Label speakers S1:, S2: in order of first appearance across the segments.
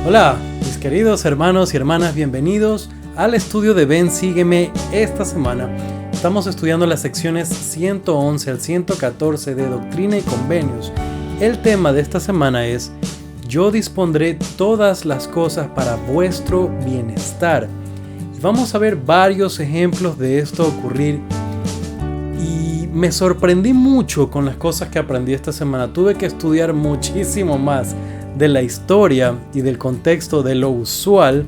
S1: Hola, mis queridos hermanos y hermanas, bienvenidos al estudio de Ven, Sígueme. Esta semana estamos estudiando las secciones 111 al 114 de Doctrina y Convenios. El tema de esta semana es: Yo dispondré todas las cosas para vuestro bienestar. Y vamos a ver varios ejemplos de esto ocurrir. Y me sorprendí mucho con las cosas que aprendí esta semana. Tuve que estudiar muchísimo más de la historia y del contexto de lo usual,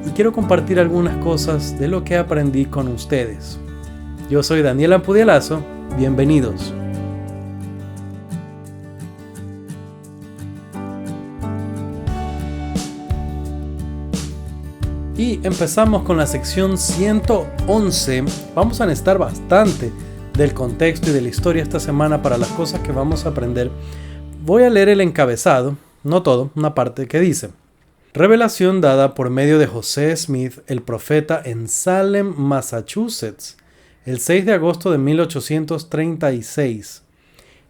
S1: y quiero compartir algunas cosas de lo que aprendí con ustedes. Yo soy Daniel Ampudialazo, bienvenidos. Y empezamos con la sección 111. Vamos a necesitar bastante del contexto y de la historia esta semana para las cosas que vamos a aprender. Voy a leer el encabezado, no todo, una parte que dice: Revelación dada por medio de José Smith, el profeta, en Salem, Massachusetts, el 6 de agosto de 1836.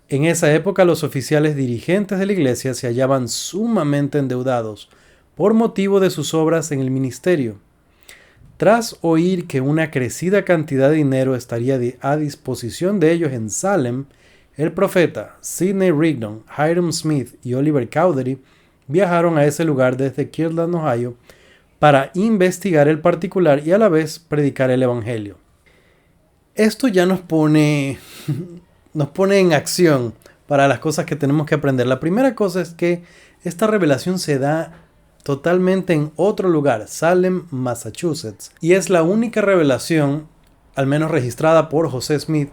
S1: En esa época los oficiales dirigentes de la iglesia se hallaban sumamente endeudados por motivo de sus obras en el ministerio. Tras oír que una crecida cantidad de dinero estaría a disposición de ellos en Salem, el profeta, Sidney Rigdon, Hiram Smith y Oliver Cowdery viajaron a ese lugar desde Kirtland, Ohio, para investigar el particular y a la vez predicar el evangelio. Esto ya nos pone en acción para las cosas que tenemos que aprender. La primera cosa es que esta revelación se da totalmente en otro lugar, Salem, Massachusetts, y es la única revelación, al menos registrada por José Smith,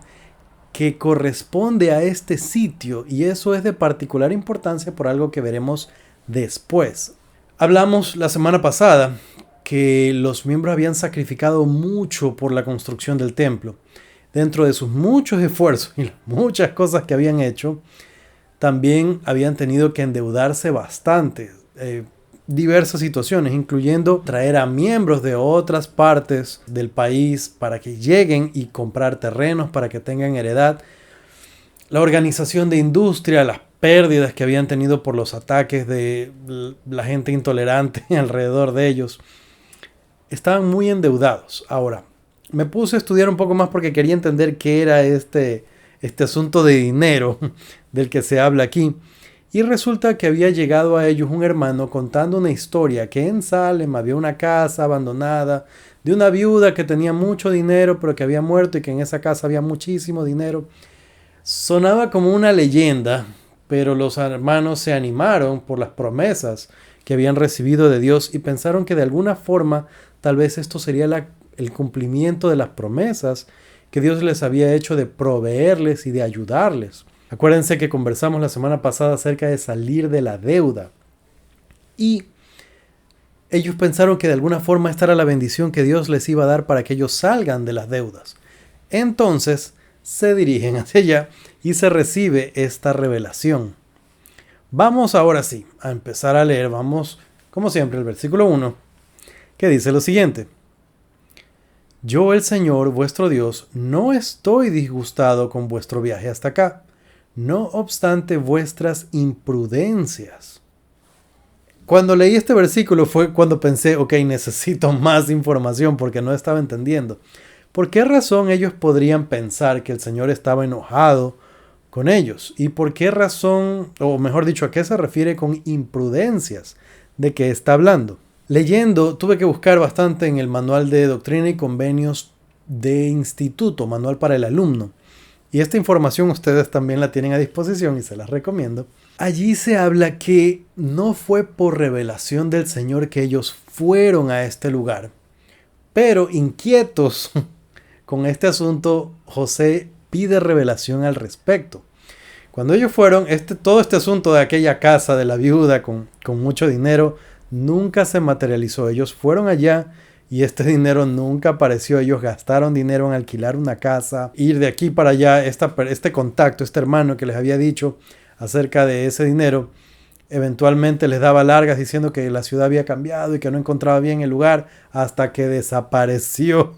S1: que corresponde a este sitio, y eso es de particular importancia por algo que veremos después. Hablamos la semana pasada que los miembros habían sacrificado mucho por la construcción del templo. Dentro de sus muchos esfuerzos y muchas cosas que habían hecho, también habían tenido que endeudarse bastante. Diversas situaciones, incluyendo traer a miembros de otras partes del país para que lleguen y comprar terrenos para que tengan heredad, la organización de industria, las pérdidas que habían tenido por los ataques de la gente intolerante alrededor de ellos. Estaban muy endeudados. Ahora, me puse a estudiar un poco más porque quería entender qué era este asunto de dinero del que se habla aquí. Y resulta que había llegado a ellos un hermano contando una historia que en Salem había una casa abandonada de una viuda que tenía mucho dinero pero que había muerto y que en esa casa había muchísimo dinero. Sonaba como una leyenda, pero los hermanos se animaron por las promesas que habían recibido de Dios y pensaron que de alguna forma tal vez esto sería el cumplimiento de las promesas que Dios les había hecho de proveerles y de ayudarles. Acuérdense que conversamos la semana pasada acerca de salir de la deuda. Y ellos pensaron que de alguna forma esta era la bendición que Dios les iba a dar para que ellos salgan de las deudas. Entonces se dirigen hacia allá y se recibe esta revelación. Vamos ahora sí a empezar a leer. Vamos, como siempre, el versículo 1, que dice lo siguiente: Yo, el Señor, vuestro Dios, no estoy disgustado con vuestro viaje hasta acá, no obstante vuestras imprudencias. Cuando leí este versículo fue cuando pensé, ok, necesito más información porque no estaba entendiendo. ¿Por qué razón ellos podrían pensar que el Señor estaba enojado con ellos? ¿Y por qué razón, o mejor dicho, a qué se refiere con imprudencias? ¿De qué está hablando? Leyendo, tuve que buscar bastante en el manual de Doctrina y Convenios de Instituto, manual para el alumno. Y esta información ustedes también la tienen a disposición y se las recomiendo. Allí se habla que no fue por revelación del Señor que ellos fueron a este lugar. Pero inquietos con este asunto, José pide revelación al respecto. Cuando ellos fueron, todo este asunto de aquella casa de la viuda con mucho dinero nunca se materializó. Ellos fueron allá y este dinero nunca apareció. Ellos gastaron dinero en alquilar una casa, ir de aquí para allá. Este contacto, este hermano que les había dicho acerca de ese dinero, eventualmente les daba largas diciendo que la ciudad había cambiado y que no encontraba bien el lugar hasta que desapareció.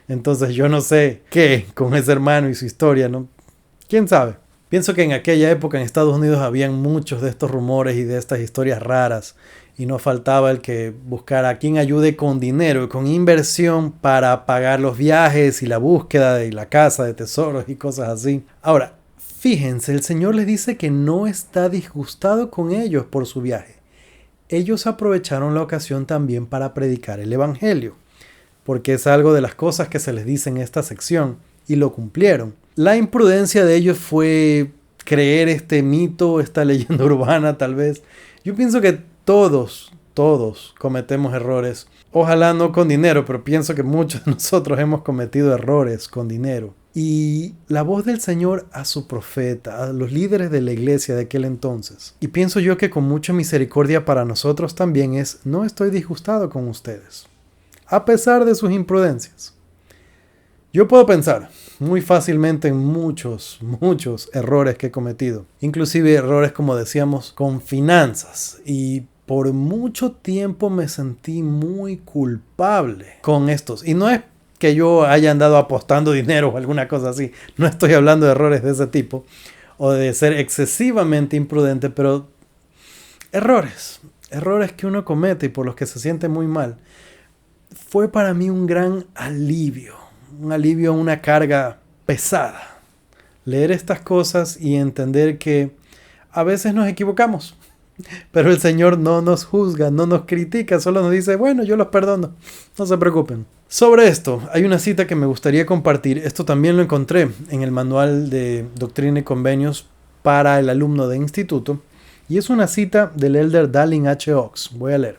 S1: Entonces yo no sé qué con ese hermano y su historia, ¿no? ¿Quién sabe? Pienso que en aquella época en Estados Unidos habían muchos de estos rumores y de estas historias raras y no faltaba el que buscara a quien ayude con dinero, con inversión para pagar los viajes y la búsqueda de la casa de tesoros y cosas así. Ahora, fíjense, el Señor les dice que no está disgustado con ellos por su viaje. Ellos aprovecharon la ocasión también para predicar el Evangelio, porque es algo de las cosas que se les dice en esta sección, y lo cumplieron. La imprudencia de ellos fue creer este mito, esta leyenda urbana tal vez. Yo pienso que todos cometemos errores. Ojalá no con dinero, pero pienso que muchos de nosotros hemos cometido errores con dinero. Y la voz del Señor a su profeta, a los líderes de la iglesia de aquel entonces. Y pienso yo que con mucha misericordia para nosotros también es: no estoy disgustado con ustedes, a pesar de sus imprudencias. Yo puedo pensar muy fácilmente en muchos errores que he cometido. Inclusive errores, como decíamos, con finanzas. Y por mucho tiempo me sentí muy culpable con estos. Y no es que yo haya andado apostando dinero o alguna cosa así. No estoy hablando de errores de ese tipo o de ser excesivamente imprudente, pero errores que uno comete y por los que se siente muy mal. Fue para mí un gran alivio, una carga pesada. Leer estas cosas y entender que a veces nos equivocamos, pero el Señor no nos juzga, no nos critica, solo nos dice: bueno, yo los perdono, no se preocupen. Sobre esto, hay una cita que me gustaría compartir. Esto también lo encontré en el manual de Doctrina y Convenios para el alumno de instituto, y es una cita del elder Dallin H. Oaks. Voy a leer.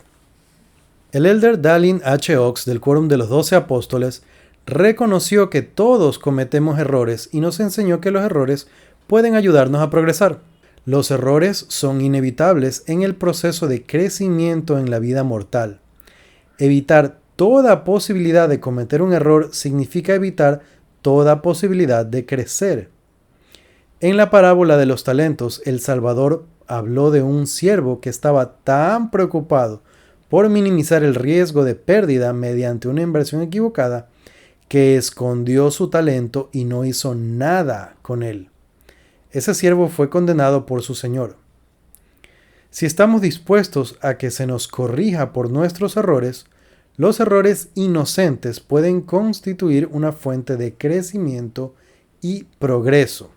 S1: El elder Dallin H. Oaks, del Quórum de los 12 Apóstoles, reconoció que todos cometemos errores y nos enseñó que los errores pueden ayudarnos a progresar. Los errores son inevitables en el proceso de crecimiento en la vida mortal. Evitar toda posibilidad de cometer un error significa evitar toda posibilidad de crecer. En la parábola de los talentos, el Salvador habló de un siervo que estaba tan preocupado por minimizar el riesgo de pérdida mediante una inversión equivocada que escondió su talento y no hizo nada con él. Ese siervo fue condenado por su señor. Si estamos dispuestos a que se nos corrija por nuestros errores, los errores inocentes pueden constituir una fuente de crecimiento y progreso.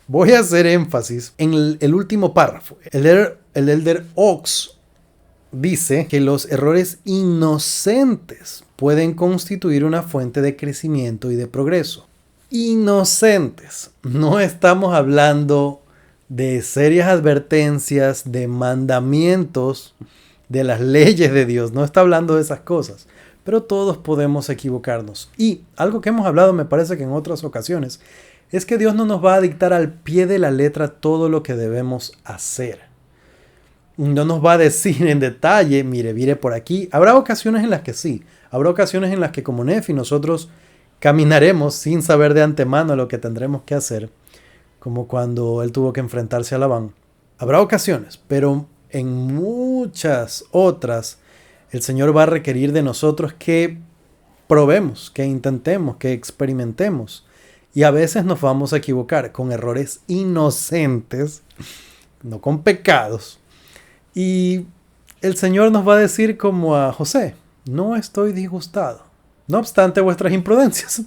S1: Voy a hacer énfasis en el último párrafo. El elder Oaks dice que los errores inocentes pueden constituir una fuente de crecimiento y de progreso. Inocentes. No estamos hablando de serias advertencias, de mandamientos, de las leyes de Dios. No está hablando de esas cosas. Pero todos podemos equivocarnos. Y algo que hemos hablado, me parece que en otras ocasiones, es que Dios no nos va a dictar al pie de la letra todo lo que debemos hacer. No nos va a decir en detalle: mire por aquí. Habrá ocasiones en las que sí. Habrá ocasiones en las que, como Nefi, nosotros caminaremos sin saber de antemano lo que tendremos que hacer, como cuando él tuvo que enfrentarse a Labán. Habrá ocasiones, pero en muchas otras el Señor va a requerir de nosotros que probemos, que intentemos, que experimentemos. Y a veces nos vamos a equivocar con errores inocentes, no con pecados. Y el Señor nos va a decir como a José: no estoy disgustado, no obstante vuestras imprudencias.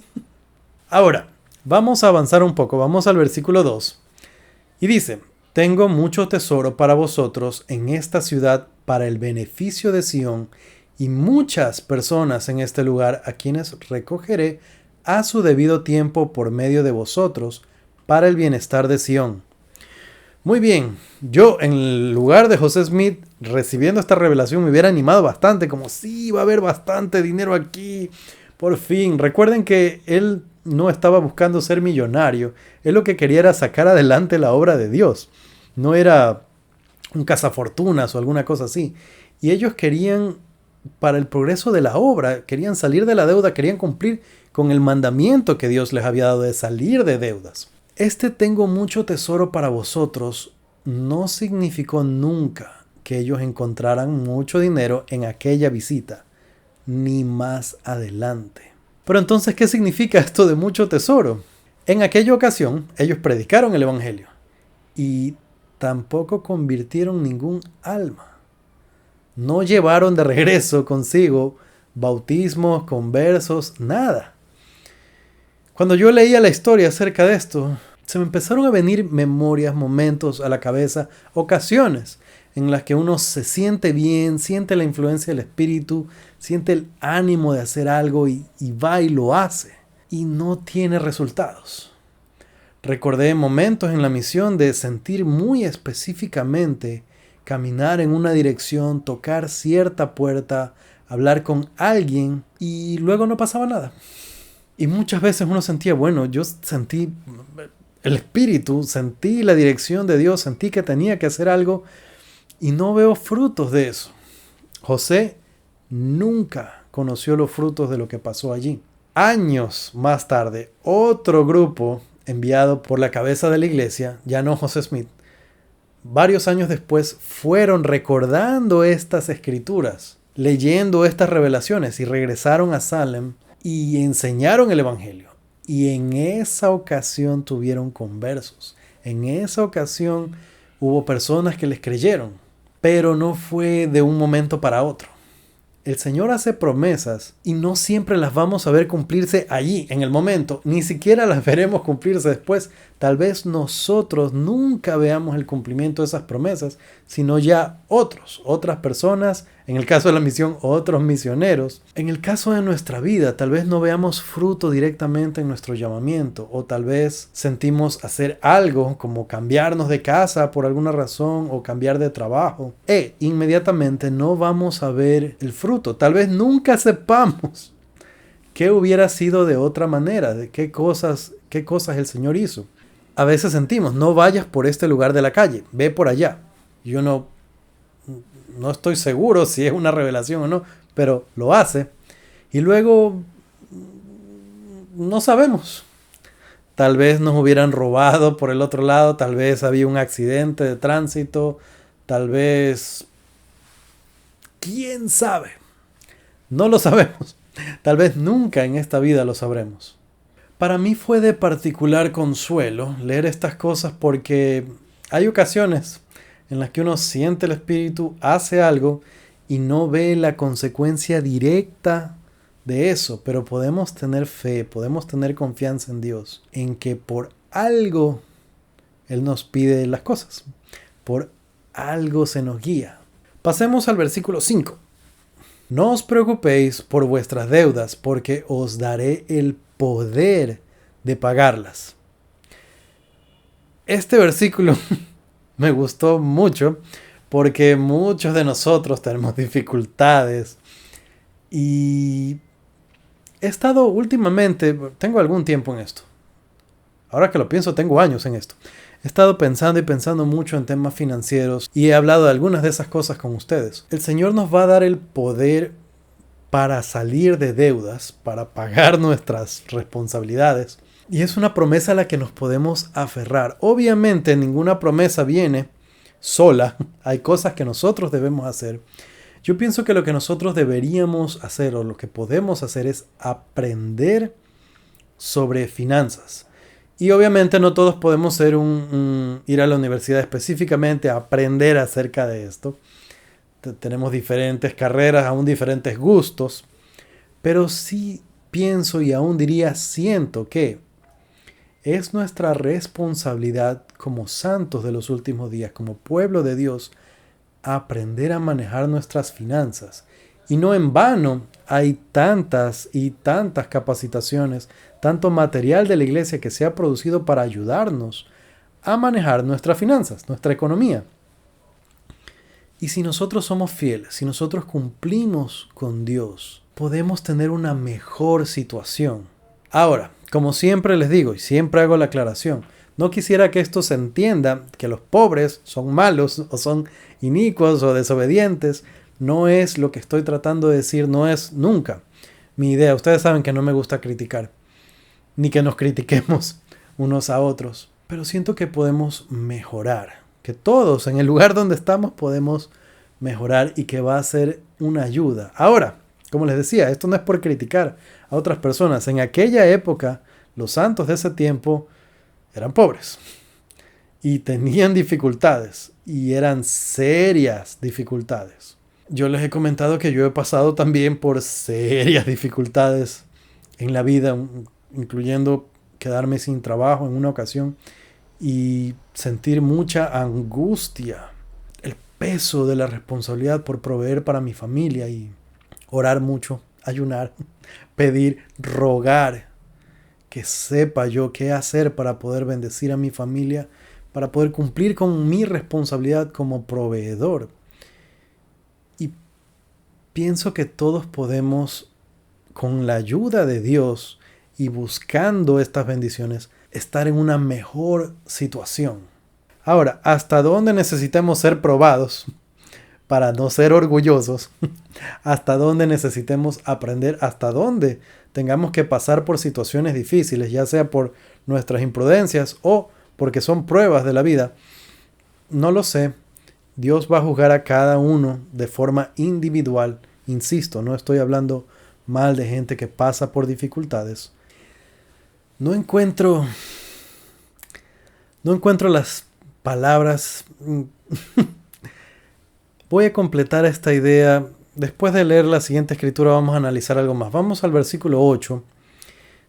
S1: Ahora, vamos a avanzar un poco, vamos al versículo 2. Y dice: tengo mucho tesoro para vosotros en esta ciudad para el beneficio de Sión y muchas personas en este lugar a quienes recogeré a su debido tiempo por medio de vosotros para el bienestar de Sión. Muy bien, yo en el lugar de José Smith, recibiendo esta revelación, me hubiera animado bastante, como sí, va a haber bastante dinero aquí, por fin. Recuerden que él no estaba buscando ser millonario, él lo que quería era sacar adelante la obra de Dios, no era un cazafortunas o alguna cosa así. Y ellos querían, para el progreso de la obra, querían salir de la deuda, querían cumplir con el mandamiento que Dios les había dado de salir de deudas. Tengo mucho tesoro para vosotros no significó nunca que ellos encontraran mucho dinero en aquella visita, ni más adelante. Pero entonces, ¿qué significa esto de mucho tesoro? En aquella ocasión, ellos predicaron el Evangelio y tampoco convirtieron ningún alma. No llevaron de regreso consigo bautismos, conversos, nada. Cuando yo leía la historia acerca de esto, se me empezaron a venir memorias, momentos a la cabeza, ocasiones en las que uno se siente bien, siente la influencia del Espíritu, siente el ánimo de hacer algo y va y lo hace y no tiene resultados. Recordé momentos en la misión de sentir muy específicamente caminar en una dirección, tocar cierta puerta, hablar con alguien y luego no pasaba nada. Y muchas veces uno sentía, bueno, yo sentí el Espíritu, sentí la dirección de Dios, sentí que tenía que hacer algo y no veo frutos de eso. José nunca conoció los frutos de lo que pasó allí. Años más tarde, otro grupo enviado por la cabeza de la iglesia, ya no José Smith, varios años después fueron recordando estas escrituras, leyendo estas revelaciones y regresaron a Salem y enseñaron el evangelio. Y en esa ocasión tuvieron conversos. En esa ocasión hubo personas que les creyeron, pero no fue de un momento para otro. El Señor hace promesas y no siempre las vamos a ver cumplirse allí, en el momento. Ni siquiera las veremos cumplirse después. Tal vez nosotros nunca veamos el cumplimiento de esas promesas, sino ya otras personas, en el caso de la misión, otros misioneros. En el caso de nuestra vida, tal vez no veamos fruto directamente en nuestro llamamiento, o tal vez sentimos hacer algo como cambiarnos de casa por alguna razón o cambiar de trabajo. Inmediatamente no vamos a ver el fruto. Tal vez nunca sepamos qué hubiera sido de otra manera, de qué cosas el Señor hizo. A veces sentimos, no vayas por este lugar de la calle, ve por allá. Yo no estoy seguro si es una revelación o no, pero lo hace. Y luego no sabemos. Tal vez nos hubieran robado por el otro lado, tal vez había un accidente de tránsito, tal vez... ¿Quién sabe? No lo sabemos. Tal vez nunca en esta vida lo sabremos. Para mí fue de particular consuelo leer estas cosas porque hay ocasiones en las que uno siente el Espíritu, hace algo y no ve la consecuencia directa de eso, pero podemos tener fe, podemos tener confianza en Dios, en que por algo Él nos pide las cosas, por algo se nos guía. Pasemos al versículo 5. No os preocupéis por vuestras deudas, porque os daré el poder de pagarlas. Este versículo me gustó mucho porque muchos de nosotros tenemos dificultades y he estado últimamente, tengo algún tiempo en esto. Ahora que lo pienso, tengo años en esto. He estado pensando y pensando mucho en temas financieros y he hablado de algunas de esas cosas con ustedes. El Señor nos va a dar el poder para salir de deudas, para pagar nuestras responsabilidades. Y es una promesa a la que nos podemos aferrar. Obviamente ninguna promesa viene sola. Hay cosas que nosotros debemos hacer. Yo pienso que lo que nosotros deberíamos hacer o lo que podemos hacer es aprender sobre finanzas. Y obviamente no todos podemos ir a la universidad específicamente a aprender acerca de esto. Tenemos diferentes carreras, aún diferentes gustos, pero sí pienso y aún diría, siento que es nuestra responsabilidad como santos de los últimos días, como pueblo de Dios, aprender a manejar nuestras finanzas. Y no en vano hay tantas y tantas capacitaciones, tanto material de la iglesia que se ha producido para ayudarnos a manejar nuestras finanzas, nuestra economía. Y si nosotros somos fieles, si nosotros cumplimos con Dios, podemos tener una mejor situación. Ahora, como siempre les digo y siempre hago la aclaración, no quisiera que esto se entienda que los pobres son malos o son inicuos o desobedientes. No es lo que estoy tratando de decir, no es nunca mi idea. Ustedes saben que no me gusta criticar, ni que nos critiquemos unos a otros. Pero siento que podemos mejorar. Que todos en el lugar donde estamos podemos mejorar y que va a ser una ayuda. Ahora, como les decía, esto no es por criticar a otras personas. En aquella época, los santos de ese tiempo eran pobres y tenían dificultades y eran serias dificultades. Yo les he comentado que yo he pasado también por serias dificultades en la vida, incluyendo quedarme sin trabajo en una ocasión y sentir mucha angustia, el peso de la responsabilidad por proveer para mi familia y orar mucho, ayunar, pedir, rogar que sepa yo qué hacer para poder bendecir a mi familia, para poder cumplir con mi responsabilidad como proveedor. Y pienso que todos podemos, con la ayuda de Dios y buscando estas bendiciones, estar en una mejor situación. Ahora, ¿hasta dónde necesitamos ser probados para no ser orgullosos? ¿Hasta dónde necesitemos aprender? ¿Hasta dónde tengamos que pasar por situaciones difíciles, ya sea por nuestras imprudencias o porque son pruebas de la vida? No lo sé. Dios va a juzgar a cada uno de forma individual. Insisto, no estoy hablando mal de gente que pasa por dificultades. No encuentro las palabras. Voy a completar esta idea. Después de leer la siguiente escritura vamos a analizar algo más. Vamos al versículo 8.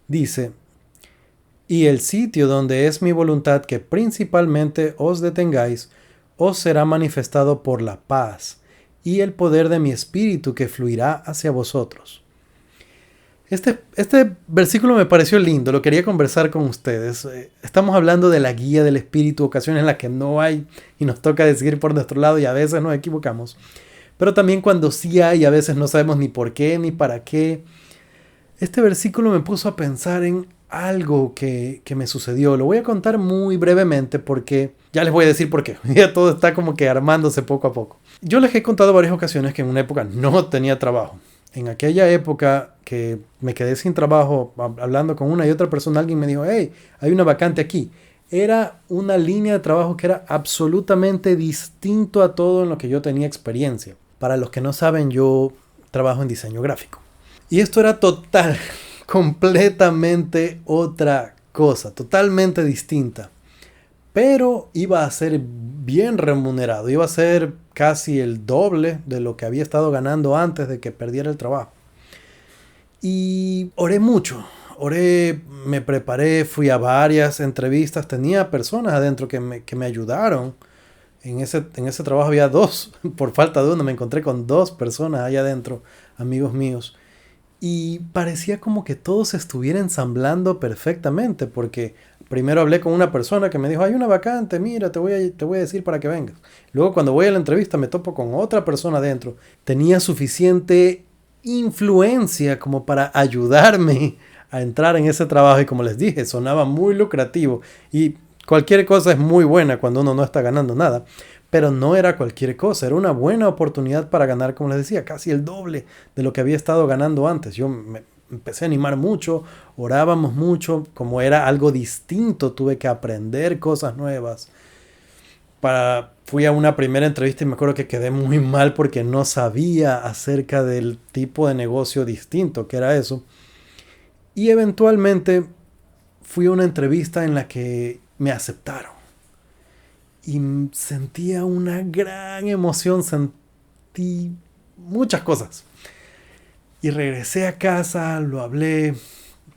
S1: Dice: y el sitio donde es mi voluntad que principalmente os detengáis, os será manifestado por la paz y el poder de mi espíritu que fluirá hacia vosotros. Este versículo me pareció lindo, lo quería conversar con ustedes. Estamos hablando de la guía del espíritu, ocasiones en las que no hay y nos toca decidir por nuestro lado y a veces nos equivocamos. Pero también cuando sí hay, a veces no sabemos ni por qué ni para qué. Este versículo me puso a pensar en algo que me sucedió. Lo voy a contar muy brevemente porque ya les voy a decir por qué. Ya todo está como que armándose poco a poco. Yo les he contado varias ocasiones que en una época no tenía trabajo. En aquella época que me quedé sin trabajo, hablando con una y otra persona, alguien me dijo: hey, hay una vacante aquí. Era una línea de trabajo que era absolutamente distinto a todo en lo que yo tenía experiencia. Para los que no saben, yo trabajo en diseño gráfico. Y esto era completamente otra cosa, totalmente distinta. Pero iba a ser bien remunerado, iba a ser casi el doble de lo que había estado ganando antes de que perdiera el trabajo. Y oré mucho, me preparé, fui a varias entrevistas, tenía personas adentro que me ayudaron. En ese trabajo había dos, por falta de uno, me encontré con dos personas allá adentro, amigos míos. Y parecía como que todo se estuviera ensamblando perfectamente, porque primero hablé con una persona que me dijo: hay una vacante, mira, te voy a decir para que vengas. Luego cuando voy a la entrevista me topo con otra persona adentro. Tenía suficiente influencia como para ayudarme a entrar en ese trabajo y, como les dije, sonaba muy lucrativo y cualquier cosa es muy buena cuando uno no está ganando nada. Pero no era cualquier cosa, era una buena oportunidad para ganar, como les decía, casi el doble de lo que había estado ganando antes. Yo me empecé a animar mucho, orábamos mucho, como era algo distinto, tuve que aprender cosas nuevas. Fui a una primera entrevista y me acuerdo que quedé muy mal porque no sabía acerca del tipo de negocio distinto que era eso. Y eventualmente fui a una entrevista en la que me aceptaron. Y sentía una gran emoción, sentí muchas cosas. Y regresé a casa, lo hablé,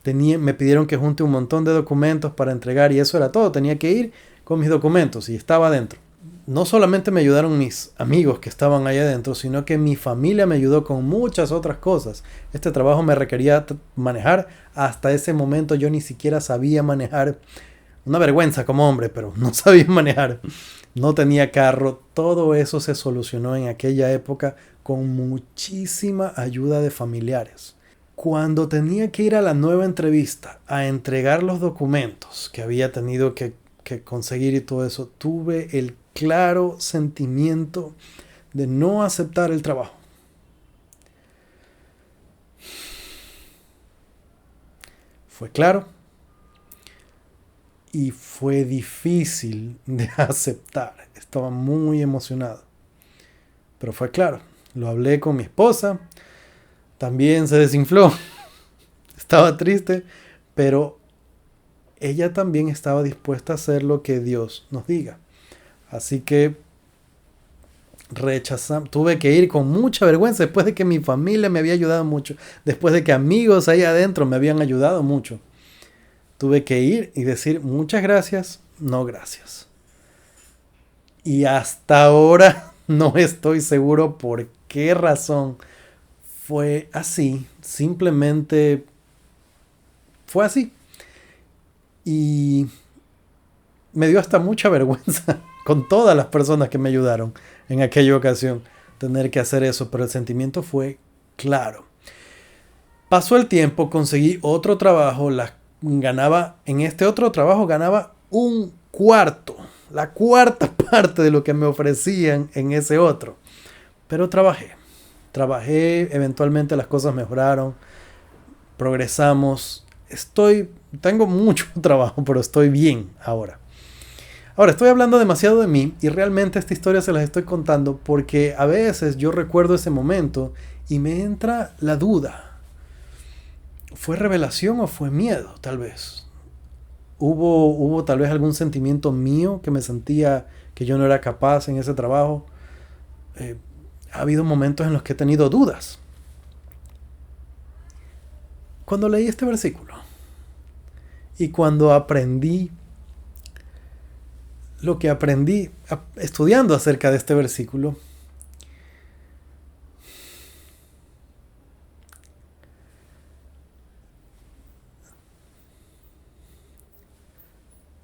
S1: me pidieron que junte un montón de documentos para entregar y eso era todo. Tenía que ir con mis documentos y estaba adentro. No solamente me ayudaron mis amigos que estaban ahí adentro, sino que mi familia me ayudó con muchas otras cosas. Este trabajo me requería manejar. Hasta ese momento yo ni siquiera sabía manejar. Una vergüenza como hombre, pero no sabía manejar. No tenía carro. Todo eso se solucionó en aquella época con muchísima ayuda de familiares. Cuando tenía que ir a la nueva entrevista a entregar los documentos que había tenido que conseguir y todo eso, tuve el claro sentimiento de no aceptar el trabajo. Fue claro. Y fue difícil de aceptar. Estaba muy emocionado. Pero fue claro. Lo hablé con mi esposa. También se desinfló. Estaba triste. Pero ella también estaba dispuesta a hacer lo que Dios nos diga. Así que tuve que ir con mucha vergüenza después de que mi familia me había ayudado mucho, después de que amigos ahí adentro me habían ayudado mucho. Tuve que ir y decir muchas gracias, no gracias. Y hasta ahora no estoy seguro por qué razón fue así. Simplemente fue así. Y me dio hasta mucha vergüenza con todas las personas que me ayudaron en aquella ocasión tener que hacer eso, pero el sentimiento fue claro. Pasó el tiempo, conseguí otro trabajo, en este otro trabajo ganaba la cuarta parte de lo que me ofrecían en ese otro. Pero trabajé, eventualmente las cosas mejoraron, progresamos, tengo mucho trabajo, pero estoy bien ahora. Ahora, estoy hablando demasiado de mí y realmente esta historia se las estoy contando porque a veces yo recuerdo ese momento y me entra la duda. ¿Fue revelación o fue miedo, tal vez? ¿Hubo tal vez algún sentimiento mío que me sentía que yo no era capaz en ese trabajo? Ha habido momentos en los que he tenido dudas. Cuando leí este versículo y cuando aprendí lo que aprendí estudiando acerca de este versículo,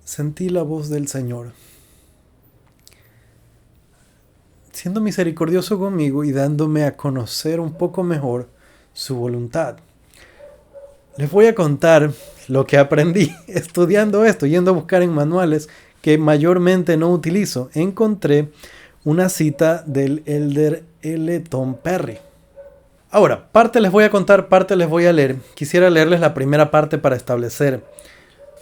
S1: sentí la voz del Señor, siendo misericordioso conmigo y dándome a conocer un poco mejor su voluntad. Les voy a contar lo que aprendí estudiando esto, yendo a buscar en manuales que mayormente no utilizo. Encontré una cita del elder L. Tom Perry. Ahora, parte les voy a contar, parte les voy a leer. Quisiera leerles la primera parte para establecer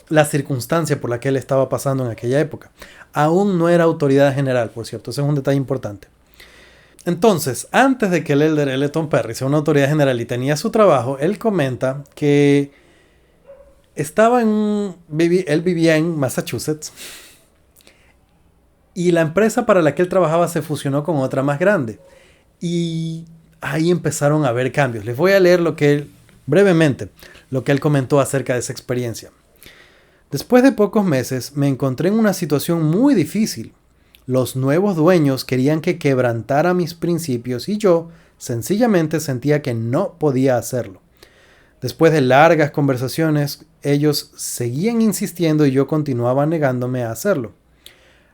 S1: la circunstancia por la que él estaba pasando en aquella época. Aún no era autoridad general, por cierto, ese es un detalle importante. Entonces, antes de que el elder L. Tom Perry sea una autoridad general y tenía su trabajo, él comenta que él vivía en Massachusetts y la empresa para la que él trabajaba se fusionó con otra más grande. Y ahí empezaron a haber cambios. Les voy a leer brevemente lo que él comentó acerca de esa experiencia. Después de pocos meses me encontré en una situación muy difícil. Los nuevos dueños querían que quebrantara mis principios y yo sencillamente sentía que no podía hacerlo. Después de largas conversaciones, ellos seguían insistiendo y yo continuaba negándome a hacerlo.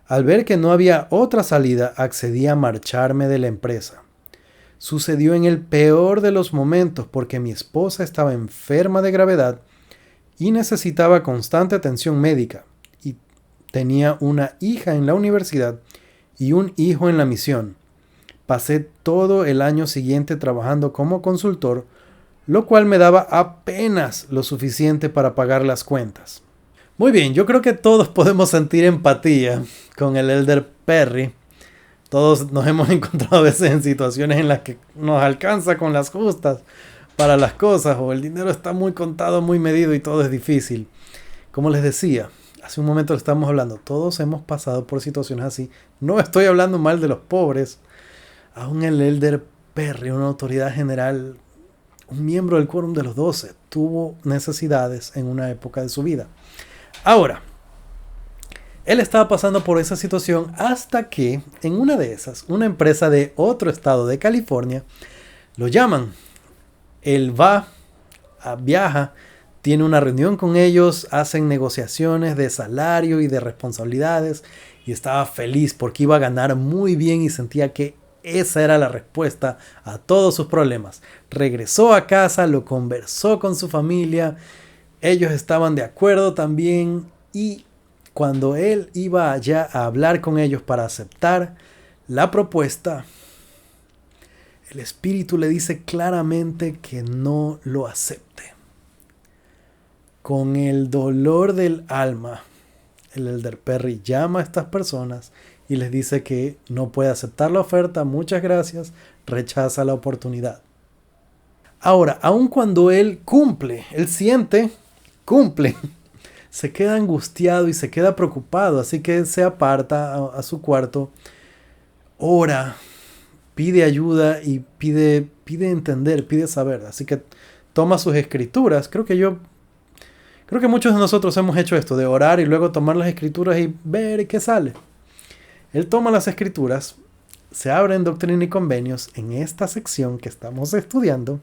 S1: Al ver que no había otra salida, accedí a marcharme de la empresa. Sucedió en el peor de los momentos porque mi esposa estaba enferma de gravedad y necesitaba constante atención médica. Y tenía una hija en la universidad y un hijo en la misión. Pasé todo el año siguiente trabajando como consultor, lo cual me daba apenas lo suficiente para pagar las cuentas. Muy bien, yo creo que todos podemos sentir empatía con el elder Perry. Todos nos hemos encontrado a veces en situaciones en las que nos alcanza con las justas para las cosas o el dinero está muy contado, muy medido y todo es difícil. Como les decía, hace un momento estamos hablando, todos hemos pasado por situaciones así. No estoy hablando mal de los pobres. Aún el elder Perry, una autoridad general, un miembro del quórum de los 12, tuvo necesidades en una época de su vida. Ahora, él estaba pasando por esa situación hasta que en una de esas, una empresa de otro estado de California, lo llaman. Él viaja, tiene una reunión con ellos, hacen negociaciones de salario y de responsabilidades y estaba feliz porque iba a ganar muy bien y sentía que esa era la respuesta a todos sus problemas. Regresó a casa, lo conversó con su familia, ellos estaban de acuerdo también y cuando él iba allá a hablar con ellos para aceptar la propuesta, el espíritu le dice claramente que no lo acepte. Con el dolor del alma, el elder Perry llama a estas personas y les dice que no puede aceptar la oferta, muchas gracias, rechaza la oportunidad. Ahora, aun cuando él cumple, se queda angustiado y se queda preocupado, así que se aparta a su cuarto, ora pide ayuda y pide entender, pide saber. Así que toma sus escrituras. Creo que muchos de nosotros hemos hecho esto, de orar y luego tomar las escrituras y ver qué sale. Él toma las escrituras, se abre en Doctrina y Convenios en esta sección que estamos estudiando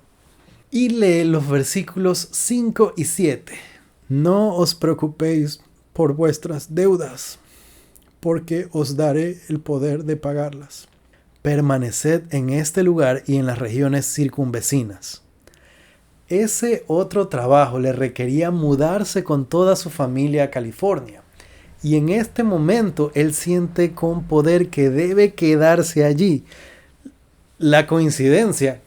S1: y lee los versículos 5 y 7. No os preocupéis por vuestras deudas, porque os daré el poder de pagarlas. Permaneced en este lugar y en las regiones circunvecinas. Ese otro trabajo le requería mudarse con toda su familia a California. Y en este momento él siente con poder que debe quedarse allí. La coincidencias,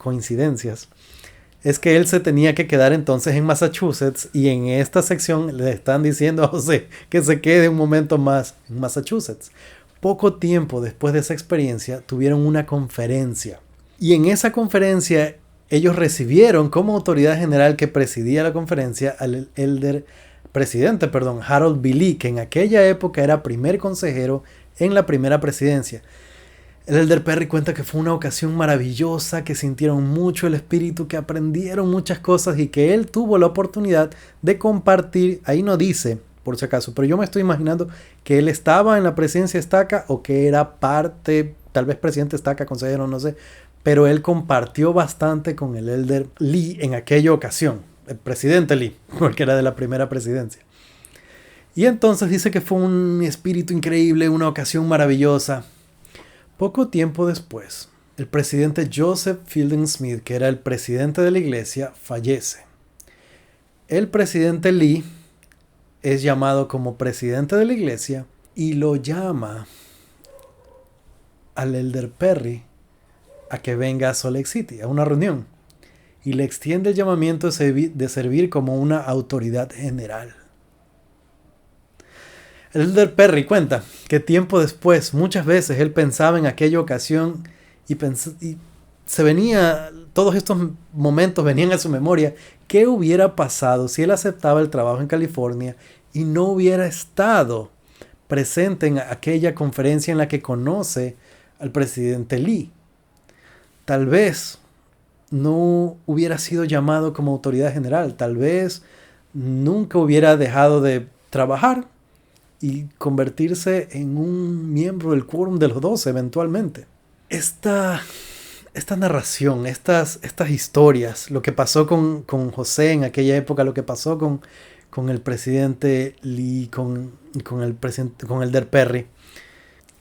S1: es que él se tenía que quedar entonces en Massachusetts y en esta sección le están diciendo a José que se quede un momento más en Massachusetts. Poco tiempo después de esa experiencia tuvieron una conferencia y en esa conferencia ellos recibieron como autoridad general que presidía la conferencia al presidente Harold B. Lee, que en aquella época era primer consejero en la primera presidencia. El elder Perry cuenta que fue una ocasión maravillosa, que sintieron mucho el espíritu, que aprendieron muchas cosas y que él tuvo la oportunidad de compartir. Ahí no dice, por si acaso, pero yo me estoy imaginando que él estaba en la presidencia estaca o que era parte, tal vez presidente estaca, consejero, no sé, pero él compartió bastante con el elder Lee en aquella ocasión, el presidente Lee, porque era de la primera presidencia. Y entonces dice que fue un espíritu increíble, una ocasión maravillosa. Poco tiempo después, el presidente Joseph Fielding Smith, que era el presidente de la iglesia, fallece. El presidente Lee es llamado como presidente de la iglesia y lo llama al elder Perry a que venga a Salt Lake City, a una reunión, y le extiende el llamamiento de servir como una autoridad general. El elder Perry cuenta que tiempo después, muchas veces él pensaba en aquella ocasión y todos estos momentos venían a su memoria. ¿Qué hubiera pasado si él aceptaba el trabajo en California y no hubiera estado presente en aquella conferencia en la que conoce al presidente Lee? Tal vez no hubiera sido llamado como autoridad general, tal vez nunca hubiera dejado de trabajar y convertirse en un miembro del quórum de los 12 eventualmente. Esta narración, estas historias, lo que pasó con José en aquella época, lo que pasó con el presidente Lee, con el elder Perry,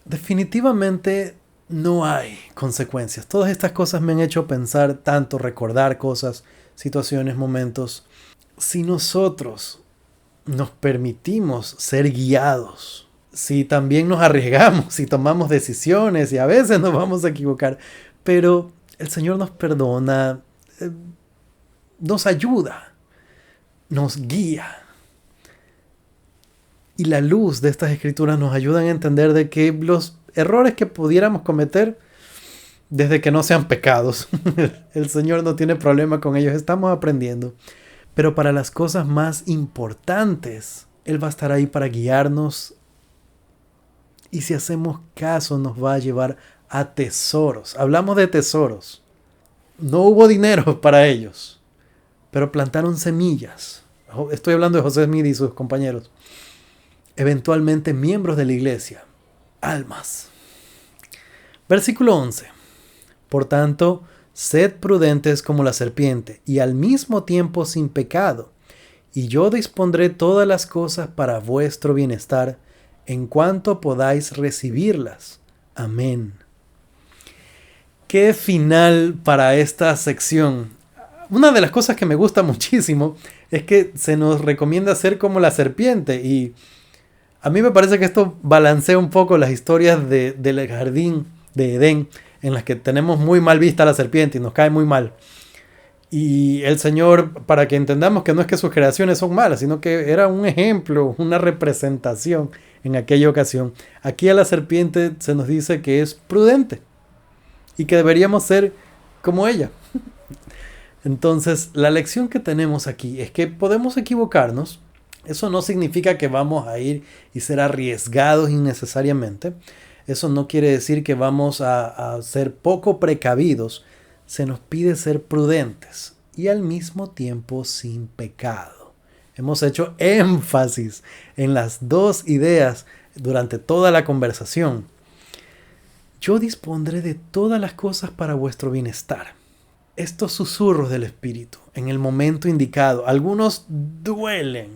S1: definitivamente no hay consecuencias. Todas estas cosas me han hecho pensar tanto, recordar cosas, situaciones, momentos. Si nosotros nos permitimos ser guiados, si también nos arriesgamos, si tomamos decisiones y a veces nos vamos a equivocar, pero el Señor nos perdona, nos ayuda, nos guía. Y la luz de estas escrituras nos ayudan a entender de que los errores que pudiéramos cometer, desde que no sean pecados, el Señor no tiene problema con ellos, estamos aprendiendo. Pero para las cosas más importantes, Él va a estar ahí para guiarnos. Y si hacemos caso, nos va a llevar a tesoros. Hablamos de tesoros. No hubo dinero para ellos, pero plantaron semillas. Estoy hablando de José Smith y sus compañeros. Eventualmente miembros de la iglesia. Almas. Versículo 11. Por tanto, sed prudentes como la serpiente y al mismo tiempo sin pecado, y yo dispondré todas las cosas para vuestro bienestar en cuanto podáis recibirlas. Amén. Qué final para esta sección. Una de las cosas que me gusta muchísimo es que se nos recomienda ser como la serpiente, y a mí me parece que esto balancea un poco las historias del jardín de Edén, en las que tenemos muy mal vista a la serpiente y nos cae muy mal. Y el Señor, para que entendamos que no es que sus creaciones son malas, sino que era un ejemplo, una representación en aquella ocasión. Aquí a la serpiente se nos dice que es prudente y que deberíamos ser como ella. Entonces, la lección que tenemos aquí es que podemos equivocarnos. Eso no significa que vamos a ir y ser arriesgados innecesariamente. Eso no quiere decir que vamos a ser poco precavidos. Se nos pide ser prudentes y al mismo tiempo sin pecado. Hemos hecho énfasis en las dos ideas durante toda la conversación. Yo dispondré de todas las cosas para vuestro bienestar. Estos susurros del Espíritu en el momento indicado, algunos duelen,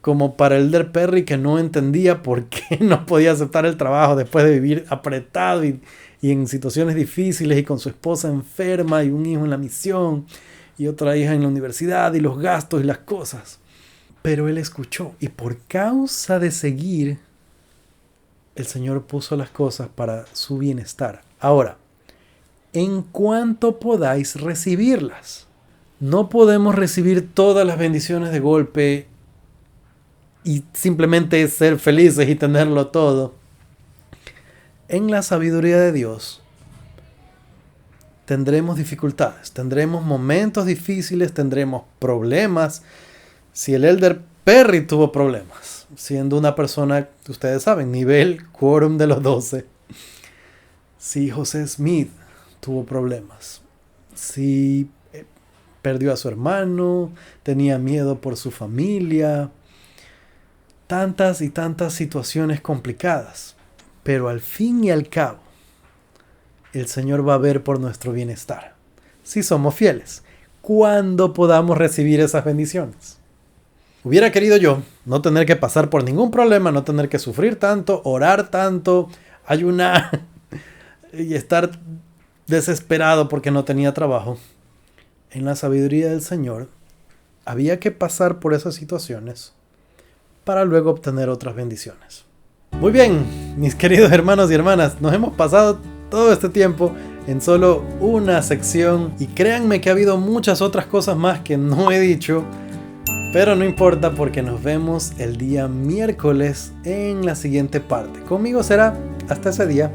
S1: como para Elder Perry, que no entendía por qué no podía aceptar el trabajo después de vivir apretado y en situaciones difíciles y con su esposa enferma y un hijo en la misión y otra hija en la universidad y los gastos y las cosas. Pero él escuchó y por causa de seguir, el Señor puso las cosas para su bienestar. Ahora, en cuanto podáis recibirlas. No podemos recibir todas las bendiciones de golpe y simplemente ser felices y tenerlo todo. En la sabiduría de Dios tendremos dificultades, tendremos momentos difíciles, tendremos problemas. Si el Elder Perry tuvo problemas, siendo una persona, ustedes saben, nivel quórum de los 12. Si José Smith tuvo problemas, si perdió a su hermano, tenía miedo por su familia, tantas y tantas situaciones complicadas. Pero al fin y al cabo, el Señor va a ver por nuestro bienestar, si somos fieles, cuando podamos recibir esas bendiciones. Hubiera querido yo no tener que pasar por ningún problema, no tener que sufrir tanto, orar tanto, ayunar y estar desesperado porque no tenía trabajo. En la sabiduría del Señor, había que pasar por esas situaciones para luego obtener otras bendiciones. Muy bien, mis queridos hermanos y hermanas, nos hemos pasado todo este tiempo en solo una sección y créanme que ha habido muchas otras cosas más que no he dicho, pero no importa porque nos vemos el día miércoles en la siguiente parte. Conmigo será hasta ese día.